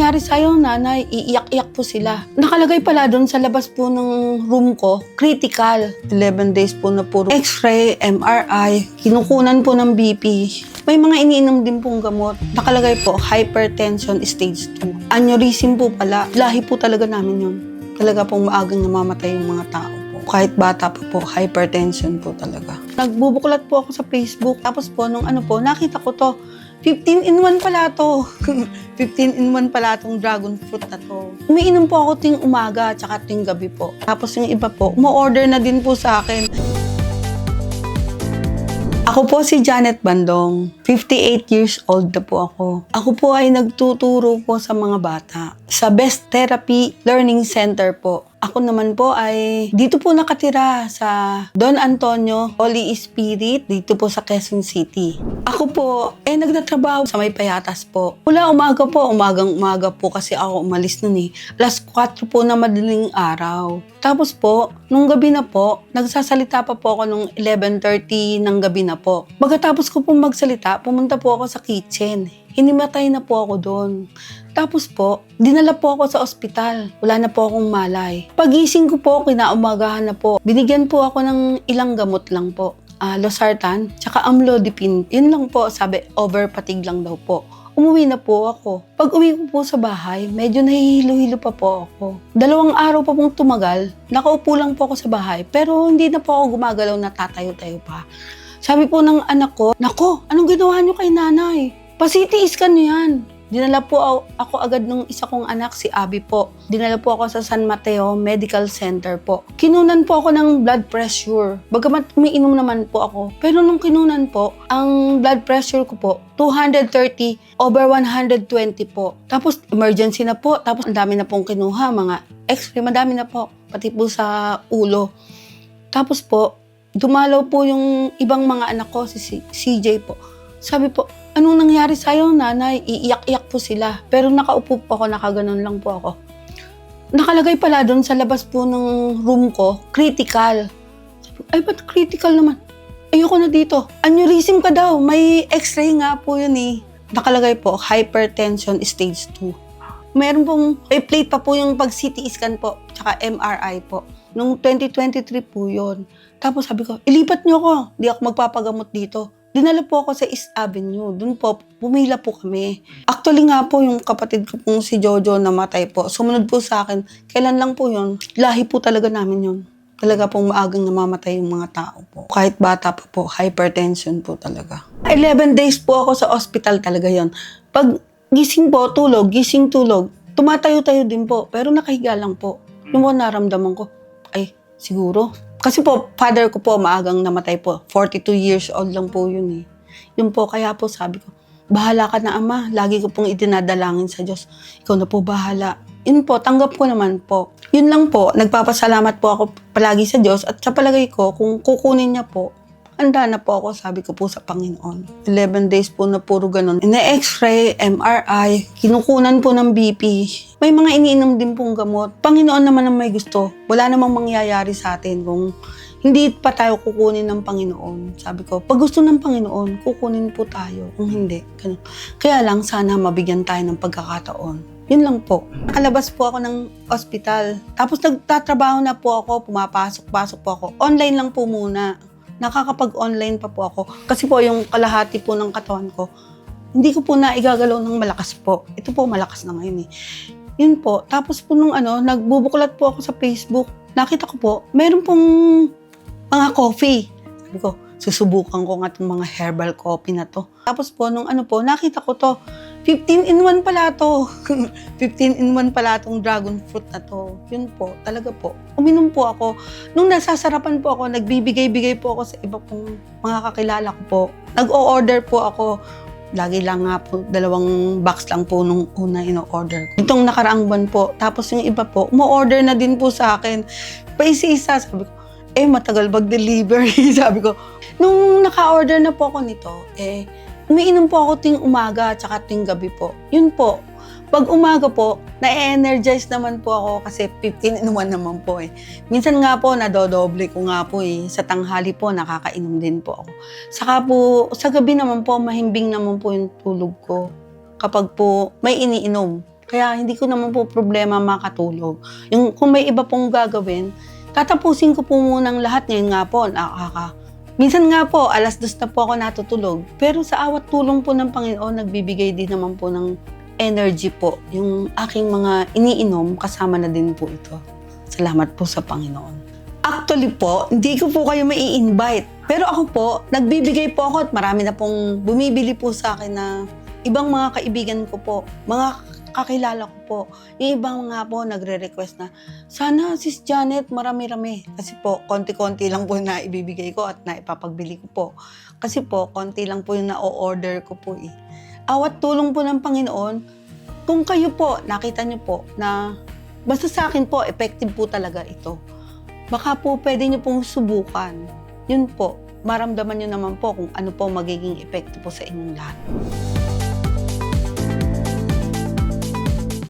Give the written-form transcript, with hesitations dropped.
nangyari sa'yo, nanay? Iiyak-iyak po sila. Nakalagay pala doon sa labas po ng room ko, critical. 11 days po na puro x-ray, MRI, kinukunan po ng BP. May mga iniinom din pong gamot. Nakalagay po, hypertension stage 2. Aneurysm po pala. Lahi po talaga namin yun. Talaga pong maagang namamatay yung mga tao po. Kahit bata pa po, hypertension po talaga. Nagbubuklat po ako sa Facebook. Tapos po, nung nakita ko to, 15-in-1 pala to. 15-in-1 pala tong dragon fruit na to. Umiinom po ako ting umaga at saka ting gabi po. Tapos yung iba po, umu-order na din po sa akin. Ako po si Janet Bandong. 58 years old na po ako. Ako po ay nagtuturo po sa mga bata sa Best Therapy Learning Center po. Ako naman po ay dito po nakatira sa Don Antonio Holy Spirit dito po sa Quezon City. Ako po nagtatrabaho sa May Payatas po. Mula umaga po, umaga po kasi ako umalis nun eh. Alas 4 po na madaling araw. Tapos po, nung gabi na po, nagsasalita pa po ako nung 11:30 ng gabi na po. Pagkatapos ko po magsalita, pumunta po ako sa kitchen. Hinimatay na po ako doon. Tapos po, dinala po ako sa ospital. Wala na po akong malay. Pagising ko po, kinaumagahan na po. Binigyan po ako ng ilang gamot lang po. Losartan, tsaka amlodipine. Yun lang po, sabi, overpatig lang daw po. Umuwi na po ako. Pag uwi ko po sa bahay, medyo nahihilo-hilo pa po ako. 2 araw pa pong tumagal, nakaupo lang po ako sa bahay, pero hindi na po ako gumagalaw na tatayo-tayo pa. Sabi po ng anak ko, "Nako, anong ginawa niyo kay nanay? Pa-CT scan niyo yan." Dinala po ako agad nung isa kong anak, si Abby po. Dinala po ako sa San Mateo Medical Center po. Kinunan po ako ng blood pressure. Bagamat umiinom naman po ako. Pero nung kinunan po, ang blood pressure ko po, 230/120 po. Tapos emergency na po. Tapos ang dami na pong kinuha, mga x-ray, madami na po. Pati po sa ulo. Tapos po, dumalaw po yung ibang mga anak ko, si CJ po. Sabi po, "Anong nangyari sa'yo, nanay?" Iiyak-iyak po sila. Pero nakaupo po ako, nakaganon lang po ako. Nakalagay pala doon sa labas po ng room ko, critical. Sabi ko, "Ay, ba't critical naman? Ayoko na dito. Aneurysm ka daw. May x-ray nga po yun eh." Nakalagay po, hypertension stage 2. Meron pong, may plate pa po yung pag-CT scan po, tsaka MRI po. Nung 2023 po yun. Tapos sabi ko, "Ilipat niyo ako. Di ako magpapagamot dito." Dinala po ako sa East Avenue. Doon po, pumila po kami. Actually nga po, yung kapatid ko pong si Jojo namatay po. Sumunod po sa akin. Kailan lang po yun? Lahi po talaga namin yun. Talaga pong maagang namamatay yung mga tao po. Kahit bata pa po, hypertension po talaga. 11 days po ako sa hospital talaga yon. Pag gising po, tulog, gising, tulog. Tumatayo-tayo din po, pero nakahiga lang po. Yung po naramdaman ko, ay, siguro. Kasi po, father ko po maagang namatay po. 42 years old lang po yun eh. Yun po, kaya po sabi ko, "Bahala ka na, Ama. Lagi ko pong idinadalangin sa Diyos. Ikaw na po bahala." Yun po, tanggap ko naman po. Yun lang po, nagpapasalamat po ako palagi sa Diyos at sa palagay ko, kung kukunin niya po, handa na po ako, sabi ko po sa Panginoon. 11 days po na puro ganun. Ina-x-ray, MRI, kinukunan po ng BP. May mga iniinom din pong gamot. Panginoon naman ang may gusto. Wala namang mangyayari sa atin kung hindi pa tayo kukunin ng Panginoon. Sabi ko, pag gusto ng Panginoon, kukunin po tayo. Kung hindi, ganun. Kaya lang, sana mabigyan tayo ng pagkakataon. Yun lang po. Nakalabas po ako ng ospital. Tapos nagtatrabaho na po ako, pumapasok-pasok po ako. Online lang po muna. Nakakapag-online pa po ako. Kasi po yung kalahati po ng katawan ko, hindi ko po na igagalaw ng malakas po. Ito po malakas na ngayon eh. Yun po. Tapos po nung nagbubuklat po ako sa Facebook. Nakita ko po, meron pong mga coffee. Sabi ko, susubukan ko nga itong mga herbal coffee na to. Tapos po, nung nakita ko to, 15-in-1 pala to. 15-in-1 pala tong dragon fruit na to. Yun po, talaga po. Uminom po ako. Nung nasasarapan po ako, nagbibigay-bigay po ako sa iba pong mga kakilala ko po. Nag-o-order po ako. Lagi lang nga po, 2 box lang po nung una ino-order ko. Itong nakaraang buwan po. Tapos yung iba po, umo-order na din po sa akin. Paisa-isa, sabi ko, matagal mag-deliver. Sabi ko, nung naka-order na po ako nito, umiinom po ako ting umaga at saka ting gabi po. Yun po. Pag umaga po, na-energize naman po ako kasi 15-in-1 naman po eh. Minsan nga po, nadodoble ko nga po eh. Sa tanghali po, nakakainom din po ako. Saka po, sa gabi naman po, mahimbing naman po yung tulog ko. Kapag po may iniinom. Kaya hindi ko naman po problema makatulog. Yung kung may iba pong gagawin, tatapusin ko po munang lahat. Ngayon nga po, minsan nga po, 2:00 na po ako natutulog. Pero sa awat tulong po ng Panginoon, nagbibigay din naman po ng energy po. Yung aking mga iniinom, kasama na din po ito. Salamat po sa Panginoon. Actually po, hindi ko po kayo mai-invite. Pero ako po, nagbibigay po ako at marami na pong bumibili po sa akin na ibang mga kaibigan ko po, mga kakilala ko po. Yung ibang nga po nagre-request na, sana Sis Janet, marami-rami. Kasi po, konti-konti lang po na ibibigay ko at na ipapagbili ko po. Kasi po, konti lang po yung na-order ko po eh. Awat tulong po ng Panginoon, kung kayo po, nakita niyo po na, basta sa akin po, effective po talaga ito. Baka po pwede niyo pong subukan. Yun po, maramdaman niyo naman po kung ano po magiging epekto po sa inyong lahat.